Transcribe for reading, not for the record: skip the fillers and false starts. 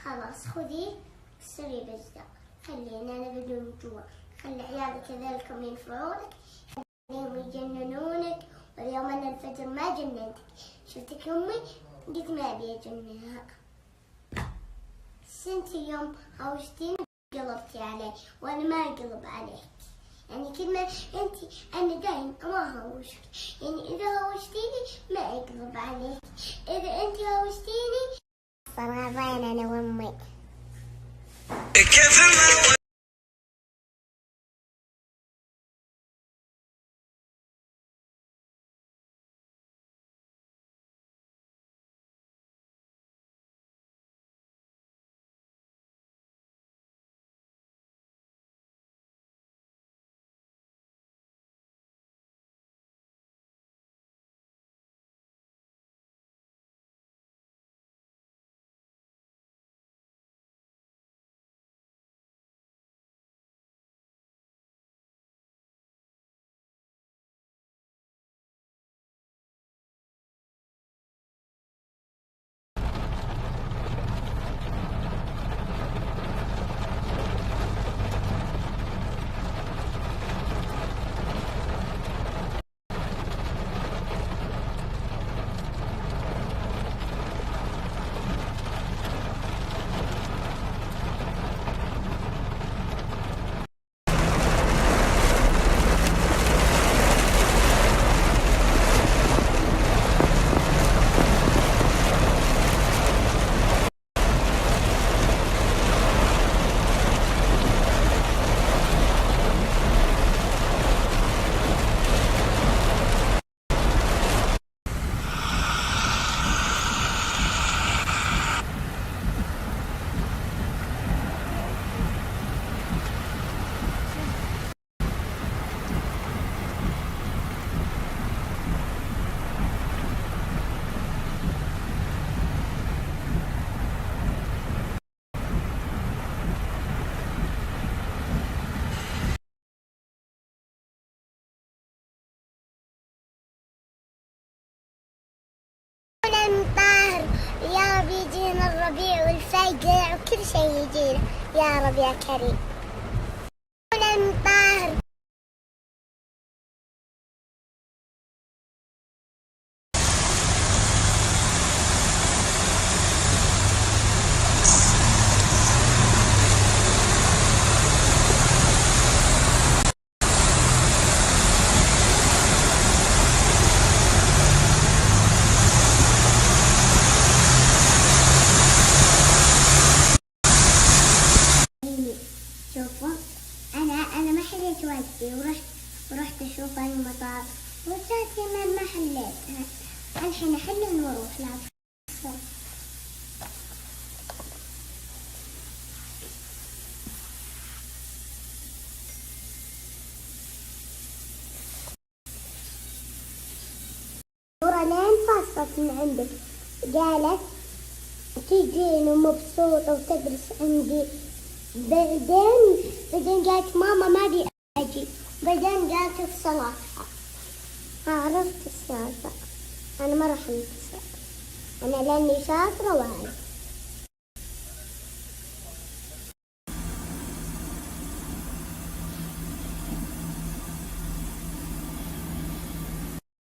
خلاص خذيه سري بزدق، خلينا أنا بدون جوع، خلي عيالك كذلكم ينفعونك، خليهم يجننونك. واليوم أنا الفجر ما جننتك، شفتك أمي قلت ما أبي أجننها. بس أنت يوم هوشتيني قلبتي علي وأنا ما أقلب عليك، يعني كل ما أنت أنا دايم ما هوشك، يعني إذا هوشتيني ما أقلب عليك، إذا أنت هوشتيني صراحة أنا وأمي. طاهر يا رب يجينا الربيع والفجر وكل شيء يجينا يا رب يا كريم. طاهر شوفوا أنا ما حليت وجهي ورحت أشوف المطار ورجعت كمان ما حليت. الحين أحل ونروح. لا نورة لين فصلت من عندك قالت تجين ومبسوطة وتدرس عندي، بعدين قالت ماما ما أبي أجي، بعدين قالت في صلاتها. عرفت السالفة، أنا ما راح أنسى، أنا لأني شاطرة وعارفة.